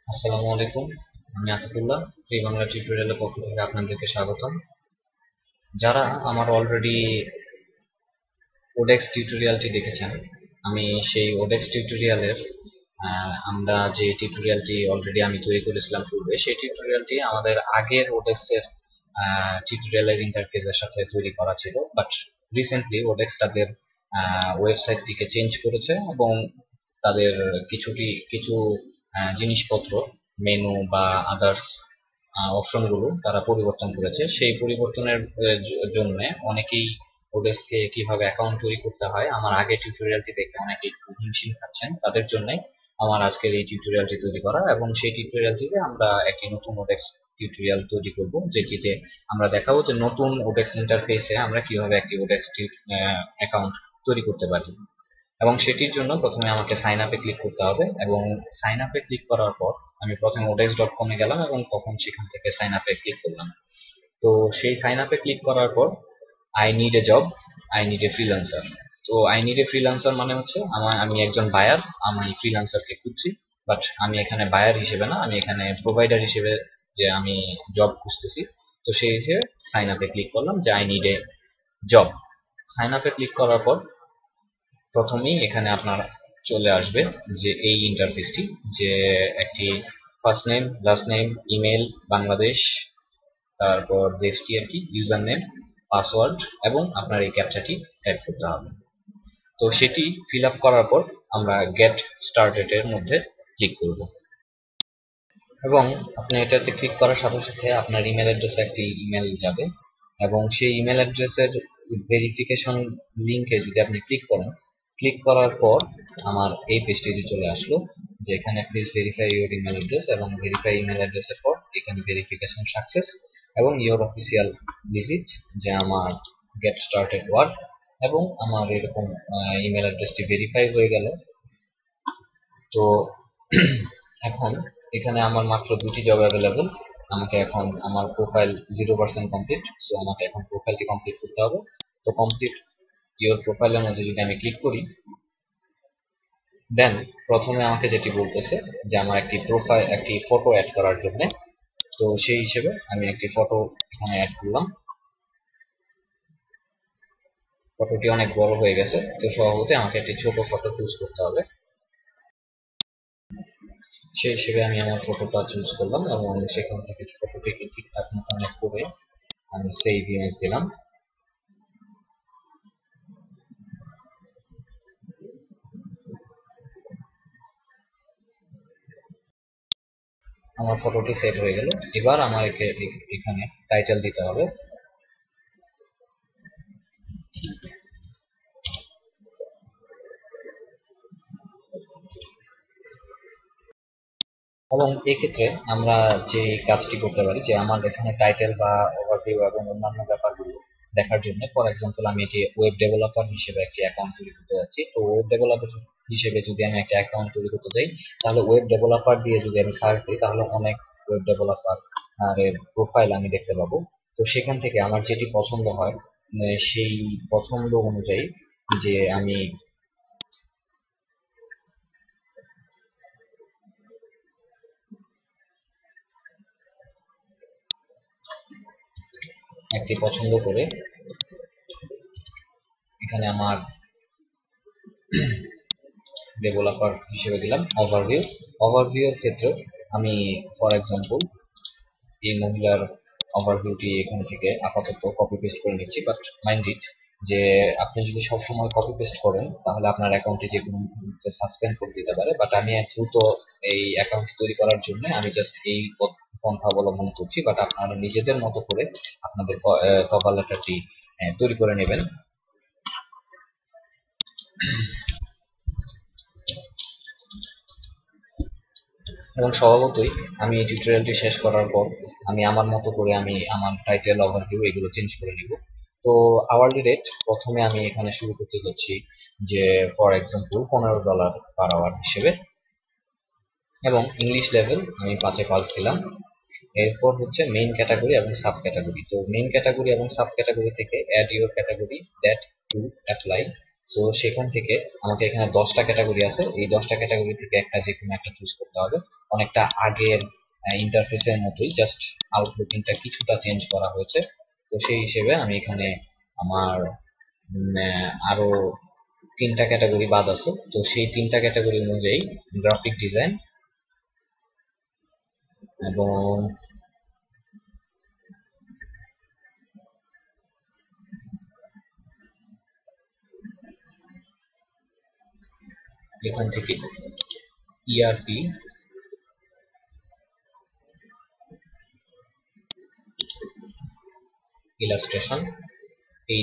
আসসালামু আলাইকুম। আমি আতিকুল্লাহ। ফ্রি বাংলা টিউটোরিয়ালের পক্ষ থেকে আপনাদেরকে স্বাগতম। যারা আমার অলরেডি ওডেক্স টিউটোরিয়ালটি দেখেছেন, আমি সেই ওডেক্স টিউটোরিয়ালের আমরা যে টিউটোরিয়ালটি অলরেডি আমি তৈরি করেছিলাম পূর্বে, সেই টিউটোরিয়ালটি আমাদের আগের ওডেক্সের টিউটোরিয়ালের ইন্টারফেসের সাথে তৈরি করা ছিল, বাট রিসেন্টলি ওডেক্স তাদের ওয়েবসাইটটিকে চেঞ্জ করেছে এবং তাদের কিছু জিনিসপত্র, মেনু বা আদার্স অপশনগুলো তারা পরিবর্তন করেছে। সেই পরিবর্তনের জন্য অনেকেই ওডেস্কে কিভাবে অ্যাকাউন্ট তৈরি করতে হয় আমার আগের টিউটোরিয়ালটি দেখে অনেকে একটু হিমশিম খাচ্ছেন। তাদের জন্য আমার আজকের এই টিউটোরিয়ালটি তৈরি করা, এবং সেই টিউটোরিয়ালটিতে আমরা একটি নতুন ওডেক্স টিউটোরিয়াল তৈরি করব, যেটিতে আমরা দেখাবো যে নতুন ওডেক্স ইন্টারফেসে আমরা কিভাবে একটি ওডেক্স অ্যাকাউন্ট তৈরি করতে পারি। এবং সেটির জন্য প্রথমে আমাকে সাইন আপে ক্লিক করতে হবে, এবং সাইন আপে ক্লিক করার পর আমি প্রথমে odex.com এ গেলাম এবং তখন সেখান থেকে সাইন আপে ক্লিক করলাম। তো সেই সাইন আপে ক্লিক করার পর I need a job, I need a freelancer. তো আই নিড এ ফ্রিল্যান্সার মানে হচ্ছে আমি একজন বায়ার, আমি ফ্রিল্যান্সারকে খুঁজছি। বাট আমি এখানে বায়ার হিসেবে না, আমি এখানে প্রোভাইডার হিসেবে যে আমি জব খুঁজতেছি। তো সেই হিসেবে সাইন আপে ক্লিক করলাম যে I need a job. Sign আপে ক্লিক করার পর প্রথমেই এখানে আপনার চলে আসবে যে এই ইন্টারফেসটি, যে একটি first name, last name, email, Bangladesh, তারপর দেশটি আর কি, ইউজার নেম, পাসওয়ার্ড এবং আপনার এই ক্যাপচাটি টাইপ করতে হবে। তো সেটি ফিল আপ করার পর আমরা গেট স্টার্টেড এর মধ্যে ক্লিক করব, এবং আপনি এটাতে ক্লিক করার সাথে সাথে আপনার ইমেল অ্যাড্রেসে একটি ইমেল যাবে, এবং সেই ইমেল অ্যাড্রেসের ভেরিফিকেশন লিংকে যদি আপনি ক্লিক করেন, ক্লিক করার পর আমার এই পেজটি চলে আসলো যে এখানে please verify your email address, এবং ভেরিফাই ইমেল অ্যাড্রেসের পর এখানে ভেরিফিকেশন সাকসেস এবং ইউর অফিসিয়াল ভিজিট, যে আমার গেট স্টার্টেড ওয়ার্ক, এবং আমার এরকম ইমেল অ্যাড্রেসটি ভেরিফাই হয়ে গেল। তো এখন এখানে আমার মাত্র দুটি জব অ্যাভেলেবল। আমাকে এখন আমার প্রোফাইল 0% কমপ্লিট, সো আমাকে এখন প্রোফাইলটি কমপ্লিট করতে হবে। তো কমপ্লিট ইওর প্রোফাইলের মধ্যে যদি আমি ক্লিক করি, দেন প্রথমে আমাকে যেটি বলতেছে যে আমার একটি ফটো অ্যাড করার জন্য। তো সেই হিসেবে আমি একটি ফটো এখানে অ্যাড করলাম। ফটোটি অনেক বড় হয়ে গেছে, তো স্বভাবতই আমাকে একটি ছোট ফটো চুজ করতে হবে। সেই হিসেবে আমি আমার ফটোটা চুজ করলাম এবং সেখান থেকে ফটোটিকে ঠিকঠাক মতো অনেক করে আমি সেভ ইমেজ দিলাম। আমার ফটোটি সেভ হয়ে গেল। এবার আমার এখানে টাইটেল দিতে হবে, এবং এক্ষেত্রে আমরা যে কাজটি করতে পারি যে আমার এখানে টাইটেল বা ওভারভিউ এবং অন্যান্য ব্যাপারগুলো দেখার জন্য, ফর এক্সাম্পল আমি এটি ওয়েব ডেভেলপার হিসেবে একটি অ্যাকাউন্ট তৈরি করতে যাচ্ছি। তো ওয়েব ডেভেলপার হিসেবে যদি আমি একটা অ্যাকাউন্ট তৈরি করতে চাই, তাহলে ওয়েব ডেভেলপার দিয়ে যদি আমি সার্চ দিই, তাহলে অনেক ওয়েব ডেভেলপার এর প্রোফাইল আমি দেখতে পাবো। তো সেখান থেকে আমার যেটি পছন্দ হয়, সেই পছন্দ অনুযায়ী যে আমি একটি পছন্দ করে এখানে আমার ডেভেলপার হিসেবে দিলাম ওভারভিউ। ওভারভিউ এর ক্ষেত্রে আমি ফর এক্সাম্পল এই মহিলার ওভারভিউটি এখান থেকে আপাতত কপি পেস্ট করে নিচ্ছি, বাট মাইন্ড ইট যে আপনি যদি সবসময় কপি পেস্ট করেন তাহলে আপনার অ্যাকাউন্টে যে কোনো মুহূর্তে সাসপেন্ড করে দিতে পারে। বাট আমি দ্রুত এই অ্যাকাউন্ট তৈরি করার জন্য আমি জাস্ট এই পন্থা অবলম্বন করছি, বাট আপনারা নিজেদের মতো করে আপনাদের কভার লেটারটি তৈরি করে নেবেন। এবং স্বভাবতই আমি এই টিউটোরিয়ালটি শেষ করার পর আমি আমার মতো করে আমি আমার টাইটেল, ওভারভিউ এগুলো চেঞ্জ করে নিব। তো আওয়ারলি রেট প্রথমে আমি এখানে শুরু করতে যাচ্ছি যে ফর এক্সাম্পল $15 পার আওয়ার হিসেবে, এবং ইংলিশ লেভেল আমি 5-এ 5 দিলাম। এরপর হচ্ছে মেইন ক্যাটাগরি এবং সাব ক্যাটাগরি। তো মেইন ক্যাটাগরি এবং সাব ক্যাটাগরি থেকে add your category that to apply. So সেখান থেকে আমাকে এখানে 10টা ক্যাটাগরি আছে, এই 10টা ক্যাটাগরি থেকে একটা যে কোনো একটা চুজ করতে হবে। অনেকটা আগের ইন্টারফেসের মতোই, জাস্ট আউটলুকিংটা কিছুটা চেঞ্জ করা হয়েছে। তো সেই হিসেবে আমি এখানে আমার আরো 3টা ক্যাটাগরি বাদ আছে, তো সেই 3টা ক্যাটাগরি অনুযায়ী গ্রাফিক ডিজাইন এবং এখান থেকে ইআরপি, ইলাস্ট্রেশন, এই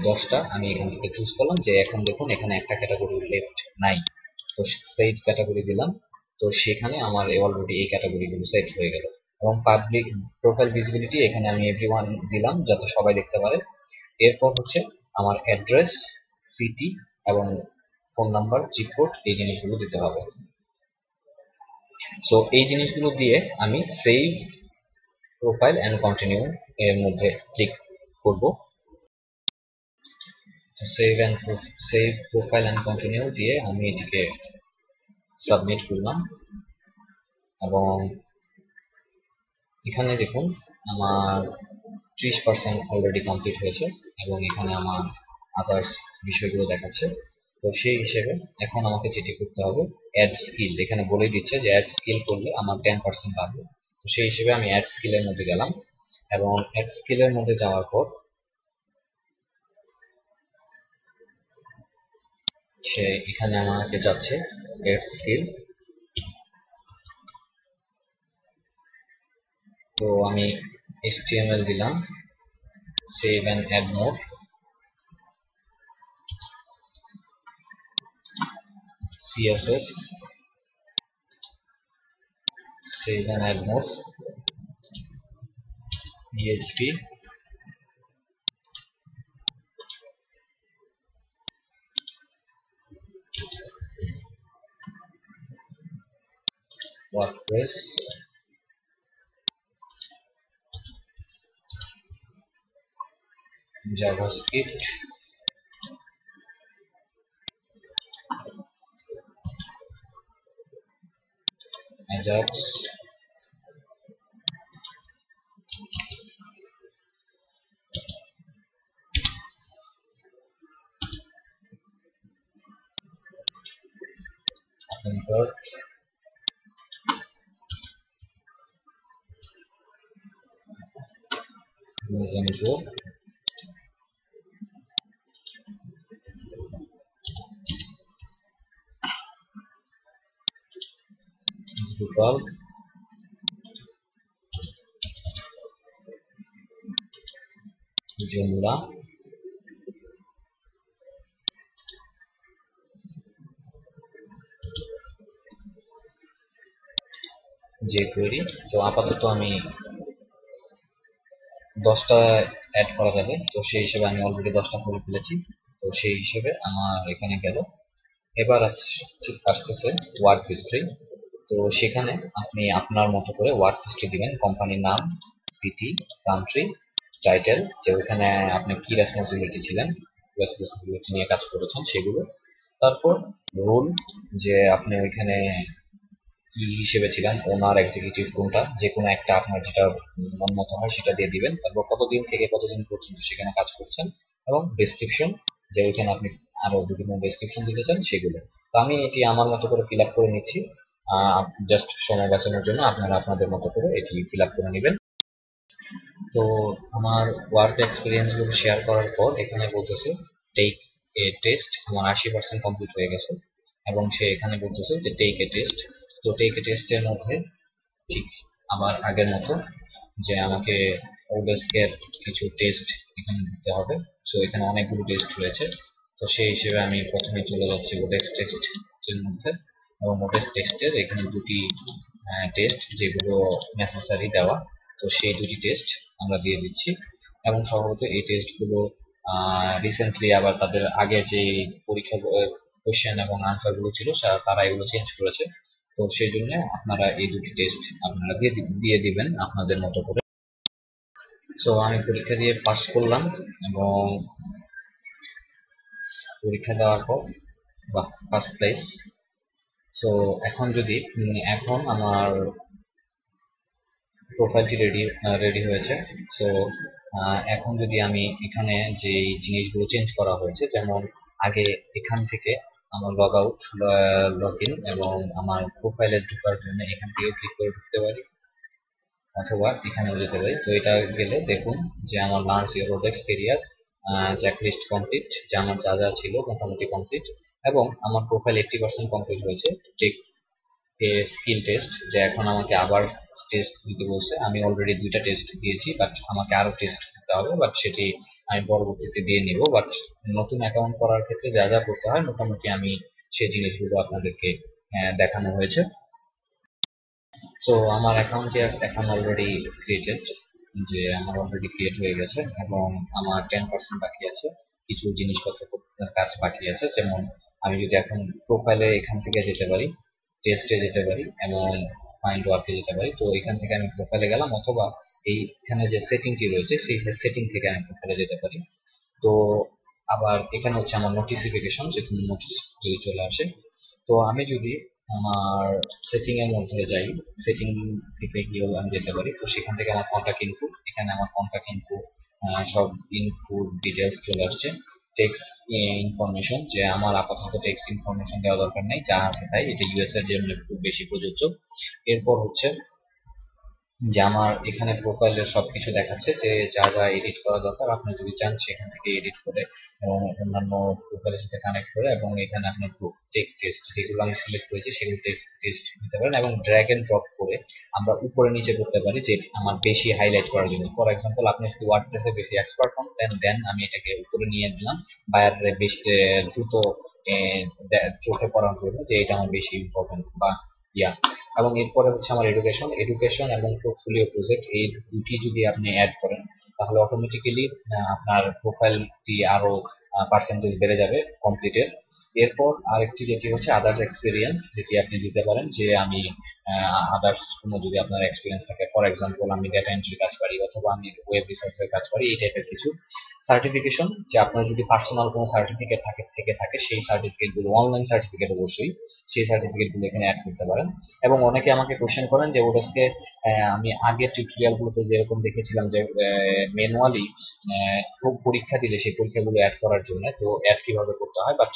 10টা আমি এখান থেকে চুজ করলাম। যে এখন দেখুন এখানে একটা ক্যাটাগরি লেফট নাই, তো সেভ ক্যাটাগরি দিলাম। তো সেখানে আমার অলরেডি এই ক্যাটাগরিগুলো সেট হয়ে গেল। এবং পাবলিক প্রোফাইল ভিজিবিলিটি এখানে আমি এভরিওয়ান দিলাম যাতে সবাই দেখতে পারে। এরপর হচ্ছে আমার অ্যাড্রেস, সিটি এবং ফোন নাম্বার, জিপ কোড, এই জিনিসগুলো দিতে হবে। সো এই জিনিসগুলো দিয়ে আমি সেভ প্রোফাইল অ্যান্ড কন্টিনিউ এর মধ্যে ক্লিক করব। সেভ প্রোফাইল অ্যান্ড কন্টিনিউ দিয়ে আমি এটিকে সাবমিট করলাম। এবং এখানে দেখুন আমার 30% অলরেডি কমপ্লিট হয়েছে এবং এখানে আমার আদার্স বিষয়গুলো দেখাচ্ছে। তো সেই হিসেবে এখন আমাকে যেটি করতে হবে, অ্যাড স্কিল, এখানে বলে দিচ্ছে যে অ্যাড স্কিল করলে আমার 10% বাড়বে। তো সেই হিসেবে আমি অ্যাড স্কিলের মধ্যে গেলাম এবং অ্যাড স্কিলের মধ্যে যাওয়ার পর সে এখানে আমাকে যাচ্ছে অ্যাড স্কিল। তো আমি HTML দিলাম, save and add more, CSS, save and add more, PHP, WordPress, JavaScript, Ajax, Convert, Go, Drupal, Joomla, jQuery। তো আপাতত আমি 10টা অ্যাড করা যাবে, তো সেই হিসেবে আমি অলরেডি 10টা করে ফেলেছি। তো সেই হিসেবে আমার এখানে গেল। এবার আসতেছে ওয়ার্ক হিস্ট্রি। তো সেখানে আপনি আপনার মতো করে ওয়ার্ক হিস্ট্রি দিবেন, কোম্পানির নাম, সিটি, কান্ট্রি, টাইটেল, যে ওইখানে আপনি কি রেসপন্সিবিলিটি ছিলেন, রেসপন্সিবিলিটি নিয়ে কাজ করেছেন সেগুলো। তারপর রোল, যে আপনি ওইখানে কি হিসেবে ছিলেন, ওনার, এক্সিকিউটিভ, কোনটা, যে কোনো একটা আপনার যেটা মন মতো হয় সেটা দিয়ে দিবেন। তারপর কতদিন থেকে কতদিন পর্যন্ত সেখানে কাজ করছেন এবং ডেসক্রিপশন, যে ওইখানে আপনি আরো বিভিন্ন ডেসক্রিপশন দিতে চান সেগুলো। তো আমি এটি আমার মতো করে ফিল আপ করে নিচ্ছি, জাস্ট সময় বাঁচানোর জন্য। আপনারা আপনাদের মতো করে এটি ফিল আপ করে নেবেন। তো আমার ওয়ার্ক এক্সপিরিয়েন্স গুলো শেয়ার করার পর এখানে বলতেছে টেক এ টেস্ট, আমার 80% কমপ্লিট হয়ে গেছে। এবং সে এখানে বলতেছে যে টেক এ টেস্ট। তো টেক এ টেস্টের মধ্যে ঠিক আবার আগের মতো যে আমাকে ওডেস্কের কিছু টেস্ট এখানে দিতে হবে। সো এখানে অনেকগুলো টেস্ট রয়েছে। তো সেই হিসেবে আমি প্রথমে চলে যাচ্ছি ওডেস্ক টেস্টের মধ্যে। এবং ওডেস্ক টেস্টের এখানে দুটি টেস্ট যেগুলো নেসেসারি দেওয়া, তো সেই দুটি টেস্ট আমরা দিয়ে দিচ্ছি। এবং সম্ভবত এই টেস্টগুলো রিসেন্টলি আবার তাদের আগে যে পরীক্ষা কোশ্চেন এবং আনসার গুলো ছিল তারা এগুলো চেঞ্জ করেছে। তো সেই জন্য আপনারা এই দুটি টেস্ট আপনারা দিয়ে দিবেন আপনাদের মতো করে। সো আমি পরীক্ষা দিয়ে পাস করলাম এবং পরীক্ষা দেওয়ার পর ফার্স্ট প্লেস। সো এখন যদি এখন আমার প্রোফাইলটি রেডি হয়েছে। সো এখন যদি আমি এখানে যে জিনিসগুলো চেঞ্জ করা হয়েছে, যেমন আগে এখান থেকে আমার লগ আউট, লগ ইন এবং আমার প্রোফাইলে ঢোকার জন্য এখান থেকে ক্লিক করে ঢুকতে পারি, অথবা এখানেও যেতে পারি। তো এটা গেলে দেখুন যে আমার লাঞ্চ ইউরোডেক্স কেরিয়ার চেকলিস্ট কমপ্লিট, যে আমার যা যা ছিল মোটামুটি কমপ্লিট, এবং আমার প্রোফাইল 80% কমপ্লিট হয়েছে। টেক স্কিল টেস্ট, যে এখন আমাকে আবার টেস্ট দিতে বলছে। আমি অলরেডি 2টা টেস্ট দিয়েছি, বাট আমাকে আরো টেস্ট দিতে হবে, বাট সেটি আমি পরবর্তীতে দিয়ে নিব। বাট নতুন অ্যাকাউন্ট করার ক্ষেত্রে যা যা করতে হয় মোটামুটি আমি সেই জিনিসগুলো আপনাদেরকে দেখানো হয়েছে। সো আমার অ্যাকাউন্টটি এখন অলরেডি ক্রিয়েটেড, যে আমার অলরেডি ক্রিয়েট হয়ে গেছে, এবং আমার 10% বাকি আছে, কিছু জিনিসপত্র কাজ বাকি আছে। যেমন আমি যদি এখন প্রোফাইলে এখান থেকে যেতে পারি, টেস্টে যেতে পারি এবং ফাইন্ড ওয়ার্কে যেতে পারি। তো এখান থেকে আমি প্রোফাইলে গেলাম, অথবা এইখানে যে সেটিংটি রয়েছে সেই সেটিং থেকে আমি প্রোফাইলে যেতে পারি। তো আবার এখানে হচ্ছে আমার নোটিফিকেশন, যে কোনো নোটিস যদি চলে আসে। তো আমি যদি আমার সেটিং এর মধ্যে যাই, সেটিং থেকে গিয়েও আমি যেতে পারি। তো সেখান থেকে আমার কন্টাক্ট ইনফো, এখানে আমার কন্টাক্ট ইনফো সব ইনফো ডিটেলস চলে আসছে। টেক্সট ইনফরমেশন, যে আমার আপাতত টেক্সট ইনফরমেশন দেওয়া দরকার নেই, যা আছে তাই, এটা ইউএস এর জন্য খুব বেশি প্রযোজ্য। এরপর হচ্ছে যে আমার এখানে প্রোফাইলের সবকিছু দেখাচ্ছে, যে যা যা এডিট করা দরকার আপনি যদি চান সেখান থেকে এডিট করে এবং অন্যান্য প্রোফাইলের সাথে কানেক্ট করে, এবং এখানে আপনার টেক্সট যেগুলো আমি সিলেক্ট করেছি সেগুলো টেক্সট দিতে পারেন, এবং ড্র্যাগ এন্ড ড্রপ করে আমরা উপরে নিচে করতে পারি, যে আমার বেশি হাইলাইট করার জন্য। ফর এক্সাম্পল, আপনি যদি ওয়ার্ডপ্রেসে বেশি এক্সপার্ট হন, দেন আমি এটাকে উপরে নিয়ে দিলাম বায়ারে বেশি দ্রুত চোখে পড়ার জন্য, যে এটা আমার বেশি ইম্পর্টেন্ট বা ইয়া। এবং এরপরে হচ্ছে আমার এডুকেশন এবং পোর্টফোলিও প্রজেক্ট, এই দুটি যদি আপনি অ্যাড করেন তাহলে অটোমেটিক্যালি আপনার প্রোফাইলটি আরো পার্সেন্টেজ বেড়ে যাবে কমপ্লিটের। এরপর আরেকটি যেটি হচ্ছে আদার্স এক্সপিরিয়েন্স, যেটি আপনি দিতে পারেন, যে আমি আদার্স কোনো যদি আপনার এক্সপিরিয়েন্স থাকে, ফর এক্সাম্পল আমি ডেটা এন্ট্রি কাজ পারি, অথবা আমি ওয়েব রিসার্চের কাজ পারি, এই টাইপের কিছু সার্টিফিকেশন। যে আপনার যদি পার্সোনাল কোনো সার্টিফিকেট থাকে সেই সার্টিফিকেট গুলো, অনলাইন সার্টিফিকেট অবশ্যই, সেই সার্টিফিকেট গুলো এখানে অ্যাড করতে পারেন। এবং অনেকে আমাকে কোশ্চেন করেন যে ওডেস্কে আমি আগের টিউটোরিয়াল গুলোতে যেরকম দেখেছিলাম যে ম্যানুয়ালি পরীক্ষা দিলে সেই পরীক্ষাগুলো অ্যাড করার জন্য, তো অ্যাড কিভাবে করতে হয়। বাট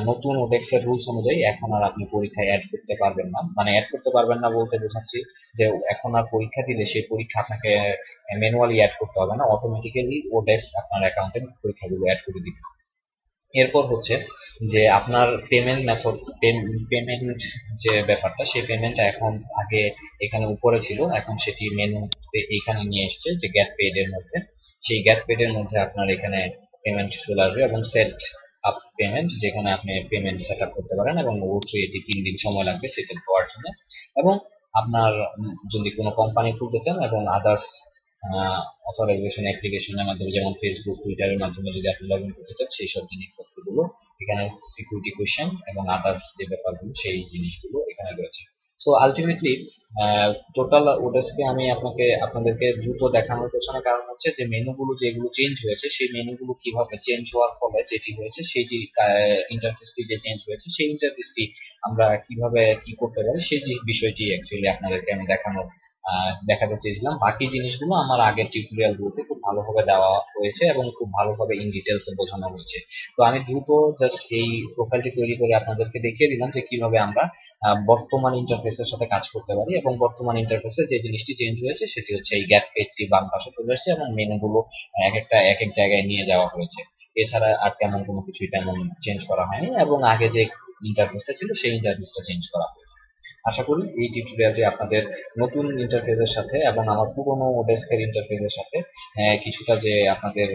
নতুন ওডেক্স এর রুলস অনুযায়ী এখন আর আপনি পরীক্ষায় অ্যাড করতে পারবেন না। মানে অ্যাড করতে পারবেন না বলতে বোঝাচ্ছি যে এখন আর পরীক্ষা দিলে সেই পরীক্ষা আপনাকে ম্যানুয়ালি অ্যাড করতে হবে না, অটোমেটিক্যালি ওডেক্স আপনার অ্যাকাউন্টে পরীক্ষাগুলো অ্যাড করে দিবে। এরপর হচ্ছে যে আপনার পেমেন্ট মেথড, পেমেন্ট যে ব্যাপারটা, সেই পেমেন্টটা এখন আগে এখানে উপরে ছিল, এখন সেটি মেনুতে এখানে নিয়ে এসছে, যে গেট পেড এর মধ্যে। সেই গেট পেড এর মধ্যে আপনার এখানে পেমেন্ট চলে আসবে, এবং সেট আপ পেমেন্ট, যেখানে আপনি পেমেন্ট সেট আপ করতে পারেন, এবং অবশ্যই এটি 3 দিন সময় লাগবে সেটেল হওয়ার জন্য। এবং আপনার যদি কোনো কোম্পানি খুলতে চান এবং আদার্স অথরাইজেশন অ্যাপ্লিকেশনের মাধ্যমে, যেমন ফেসবুক টুইটারের মাধ্যমে যদি আপনি লগ ইন করতে চান, সেই সব জিনিসপত্রগুলো এখানে, সিকিউরিটি কোয়েশ্চেন এবং আদার্স যে ব্যাপারগুলো সেই জিনিসগুলো এখানে রয়েছে। সো আলটিমেটলি টোটাল ওডেস্কে আমি আপনাদেরকে দ্রুত দেখানোর পেছনে কারণ হচ্ছে যে মেনুগুলো যেগুলো চেঞ্জ হয়েছে, সেই মেনুগুলো কিভাবে চেঞ্জ হওয়ার ফলে যেটি হয়েছে, সেই যে ইন্টারফেসটি যে চেঞ্জ হয়েছে, সেই ইন্টারফেসটি আমরা কিভাবে কি করতে পারি, সেই যে বিষয়টি অ্যাকচুয়ালি আপনাদেরকে আমি দেখাতে চেয়েছিলাম। বাকি জিনিসগুলো আমার আগের টিউটোরিয়াল গুলোতে খুব ভালোভাবে দেওয়া হয়েছে এবং খুব ভালোভাবে ইন ডিটেলস বোঝানো হয়েছে। তো আমি দ্রুত জাস্ট এই প্রোফাইলটি তৈরি করে আপনাদেরকে দেখিয়ে দিলাম যে কিভাবে আমরা বর্তমান ইন্টারফেসের সাথে কাজ করতে পারি। এবং বর্তমান ইন্টারফেসে যে জিনিসটি চেঞ্জ হয়েছে সেটি হচ্ছে এই গ্যাপ পেজটি বাম পাশে চলে এসেছে, এবং মেনুগুলো এক এক জায়গায় নিয়ে যাওয়া হয়েছে। এছাড়া আর তেমন কোনো কিছুই তেমন চেঞ্জ করা হয়নি, এবং আগে যে ইন্টারফেসটা ছিল সেই ইন্টারফেসটা চেঞ্জ করা হয়েছে। আশা করি এই টিউটোরিয়ালটি আপনাদের নতুন ইন্টারফেসের সাথে এবং আমার পুরনো ওডেস্কের ইন্টারফেসের সাথে কিছুটা যে আপনাদের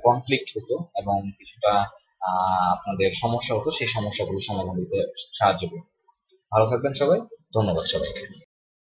কনফ্লিক্ট হতো এবং কিছুটা আপনাদের সমস্যা হতো, সেই সমস্যাগুলো সমাধান দিতে সাহায্য করবে। ভালো থাকবেন সবাই, ধন্যবাদ সবাইকে।